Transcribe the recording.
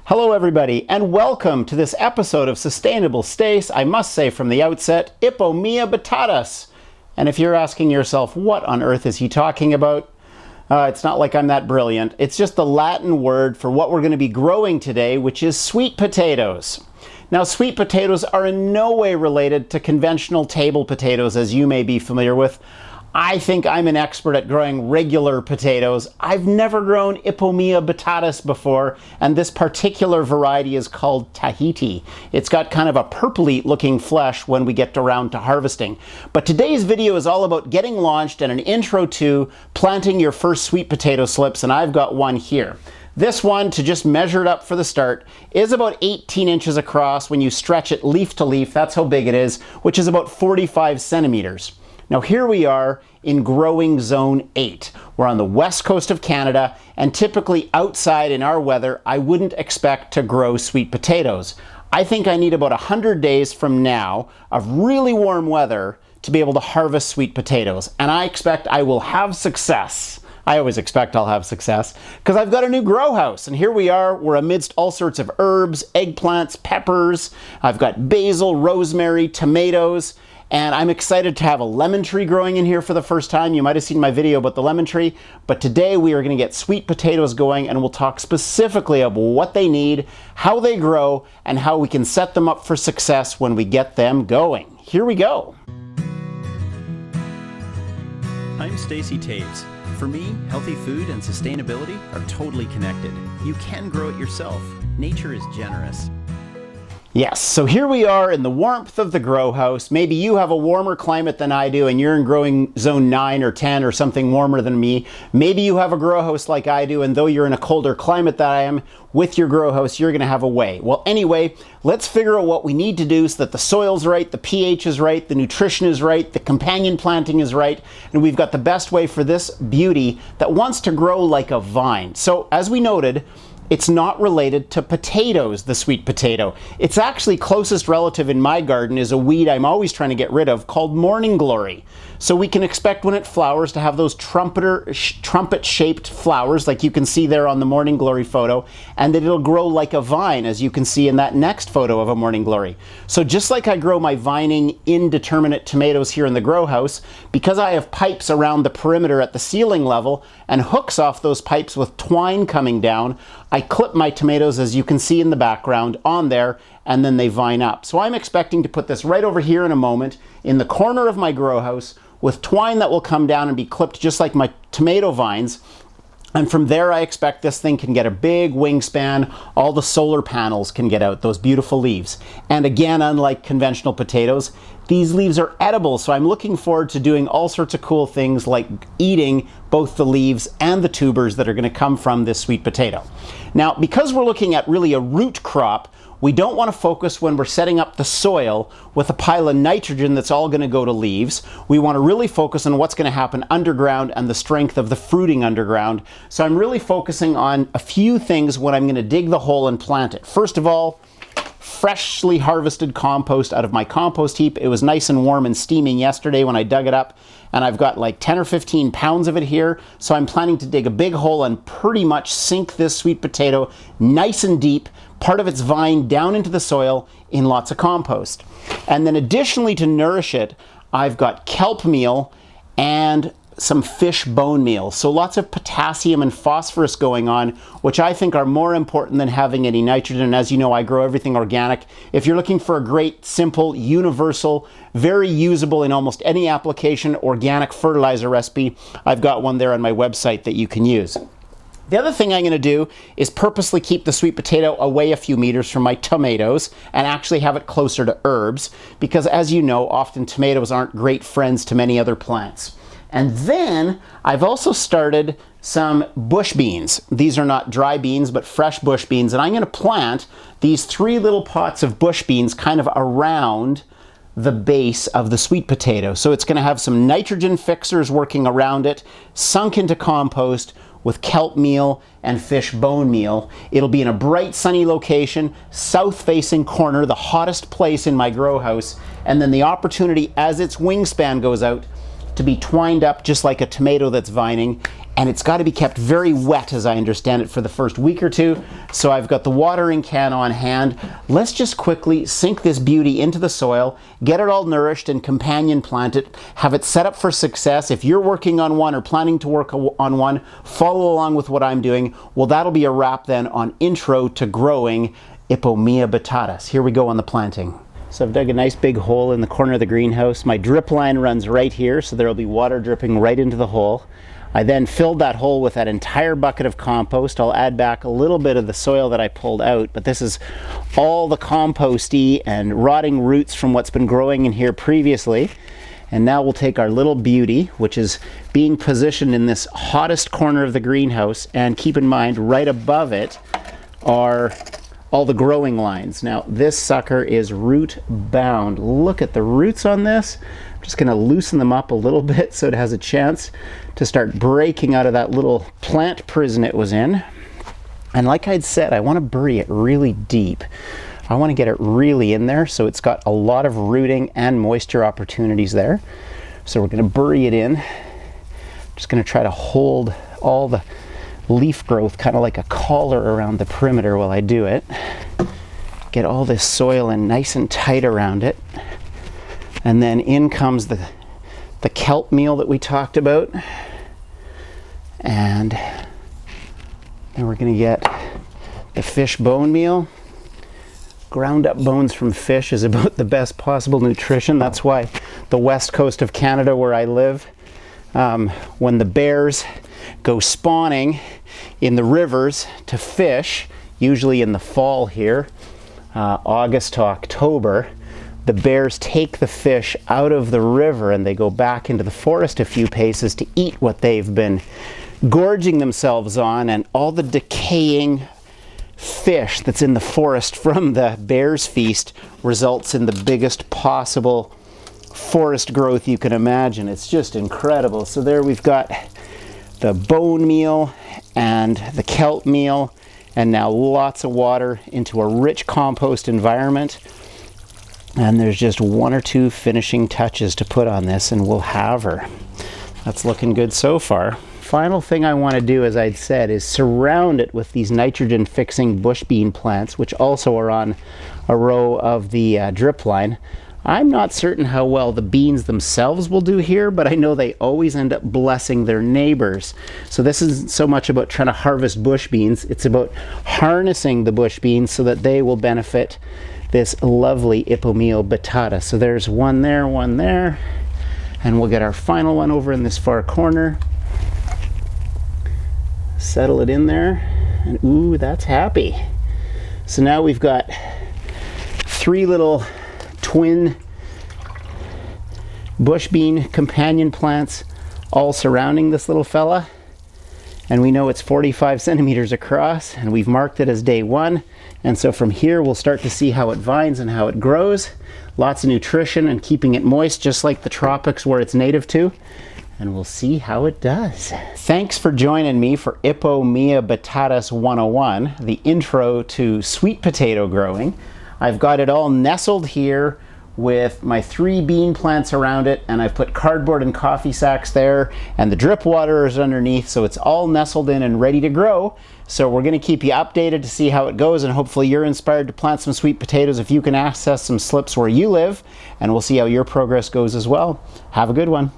Hello everybody, and welcome to this episode of Sustainable Stace. I must say from the outset, Ippo mia batatas. And if you're asking yourself, what on earth is he talking about? It's not like I'm that brilliant. It's just the Latin word for what we're going to be growing today, which is sweet potatoes. Now, sweet potatoes are in no way related to conventional table potatoes, as you may be familiar with. I think I'm an expert at growing regular potatoes. I've never grown Ippo mia batatas before, and this particular variety is called Tahiti. It's got kind of a purpley looking flesh when we get around to harvesting. But today's video is all about getting launched and an intro to planting your first sweet potato slips, and I've got one here. This one, to just measure it up for the start, is about 18 inches across when you stretch it leaf to leaf. That's how big it is, which is about 45 centimeters. Now here we are in growing zone 8. We're on the west coast of Canada, and typically outside in our weather, I wouldn't expect to grow sweet potatoes. I think I need about 100 days from now of really warm weather to be able to harvest sweet potatoes, and I expect I will have success. I always expect I'll have success because I've got a new grow house, and here we are. We're amidst all sorts of herbs, eggplants, peppers. I've got basil, rosemary, tomatoes. And I'm excited to have a lemon tree growing in here for the first time. You might have seen my video about the lemon tree, but today we are going to get sweet potatoes going, and we'll talk specifically about what they need, how they grow, and how we can set them up for success when we get them going. Here we go. I'm Stace. For me, healthy food and sustainability are totally connected. You can grow it yourself. Nature is generous. Yes, so here we are in the warmth of the grow house. Maybe you have a warmer climate than I do and you're in growing zone 9 or 10 or something warmer than me. Maybe you have a grow house like I do, and though you're in a colder climate than I am, with your grow house, you're gonna have a way. Well, anyway, let's figure out what we need to do so that the soil's right, the pH is right, the nutrition is right, the companion planting is right, and we've got the best way for this beauty that wants to grow like a vine. So, as we noted, it's not related to potatoes, the sweet potato. Its actually closest relative in my garden is a weed I'm always trying to get rid of called morning glory. So we can expect when it flowers to have those trumpet-shaped flowers like you can see there on the morning glory photo, and that it'll grow like a vine as you can see in that next photo of a morning glory. So just like I grow my vining indeterminate tomatoes here in the grow house, because I have pipes around the perimeter at the ceiling level and hooks off those pipes with twine coming down, I clip my tomatoes, as you can see in the background, on there, and then they vine up. So I'm expecting to put this right over here in a moment in the corner of my grow house with twine that will come down and be clipped just like my tomato vines. And from there, I expect this thing can get a big wingspan. All the solar panels can get out, those beautiful leaves. And again, unlike conventional potatoes, these leaves are edible, so I'm looking forward to doing all sorts of cool things like eating both the leaves and the tubers that are going to come from this sweet potato. Now, because we're looking at really a root crop, we don't want to focus when we're setting up the soil with a pile of nitrogen that's all going to go to leaves. We want to really focus on what's going to happen underground and the strength of the fruiting underground. So I'm really focusing on a few things when I'm going to dig the hole and plant it. First of all, freshly harvested compost out of my compost heap. It was nice and warm and steaming yesterday when I dug it up, and I've got like 10 or 15 pounds of it here. So I'm planning to dig a big hole and pretty much sink this sweet potato nice and deep, part of its vine down into the soil in lots of compost. And then additionally, to nourish it, I've got kelp meal and some fish bone meal. So lots of potassium and phosphorus going on, which I think are more important than having any nitrogen. And as you know, I grow everything organic. If you're looking for a great, simple, universal, very usable in almost any application organic fertilizer recipe, I've got one there on my website that you can use. The other thing I'm going to do is purposely keep the sweet potato away a few meters from my tomatoes and actually have it closer to herbs, because as you know, often tomatoes aren't great friends to many other plants. And then I've also started some bush beans. These are not dry beans, but fresh bush beans. And I'm going to plant these 3 little pots of bush beans kind of around the base of the sweet potato. So it's going to have some nitrogen fixers working around it, sunk into compost with kelp meal and fish bone meal. It'll be in a bright sunny location, south-facing corner, the hottest place in my grow house. And then the opportunity as its wingspan goes out to be twined up just like a tomato that's vining, and it's got to be kept very wet, as I understand it, for the first week or two. So I've got the watering can on hand. Let's just quickly sink this beauty into the soil, get it all nourished and companion plant it, have it set up for success. If you're working on one or planning to work on one, follow along with what I'm doing. Well, that'll be a wrap then on intro to growing Ipomoea batatas. Here we go on the planting. So I've dug a nice big hole in the corner of the greenhouse. My drip line runs right here, so there will be water dripping right into the hole. I then filled that hole with that entire bucket of compost. I'll add back a little bit of the soil that I pulled out, but this is all the composty and rotting roots from what's been growing in here previously. And now we'll take our little beauty, which is being positioned in this hottest corner of the greenhouse, and keep in mind right above it are all the growing lines. Now this sucker is root bound. Look at the roots on this. I'm just going to loosen them up a little bit so it has a chance to start breaking out of that little plant prison it was in. And like I'd said, I want to bury it really deep. I want to get it really in there so it's got a lot of rooting and moisture opportunities there. So we're going to bury it in. Just going to try to hold all the leaf growth kind of like a collar around the perimeter while I do it. Get all this soil in nice and tight around it. And then in comes the kelp meal that we talked about. And then we're going to get the fish bone meal. Ground up bones from fish is about the best possible nutrition. That's why the west coast of Canada, where I live, when the bears go spawning in the rivers to fish, usually in the fall here, August to October, the bears take the fish out of the river and they go back into the forest a few paces to eat what they've been gorging themselves on, and all the decaying fish that's in the forest from the bear's feast results in the biggest possible forest growth you can imagine. It's just incredible. So there we've got the bone meal and the kelp meal, and now lots of water into a rich compost environment. And there's just one or two finishing touches to put on this and we'll have her. That's looking good so far. Final thing I want to do, as I'd said, is surround it with these nitrogen fixing bush bean plants, which also are on a row of the drip line. I'm not certain how well the beans themselves will do here, but I know they always end up blessing their neighbors. So this isn't so much about trying to harvest bush beans, it's about harnessing the bush beans so that they will benefit this lovely Ipomoea batata. So there's one there, and we'll get our final one over in this far corner. Settle it in there, and ooh, that's happy. So now we've got three little twin bush bean companion plants all surrounding this little fella, and we know it's 45 centimeters across, and we've marked it as day one. And so from here we'll start to see how it vines and how it grows. Lots of nutrition and keeping it moist, just like the tropics where it's native to. And we'll see how it does. Thanks for joining me for Ipomoea batatas 101, the intro to sweet potato growing. I've got it all nestled here with my 3 bean plants around it, and I've put cardboard and coffee sacks there, and the drip water is underneath, so it's all nestled in and ready to grow. So we're going to keep you updated to see how it goes, and hopefully you're inspired to plant some sweet potatoes if you can access some slips where you live, and we'll see how your progress goes as well. Have a good one.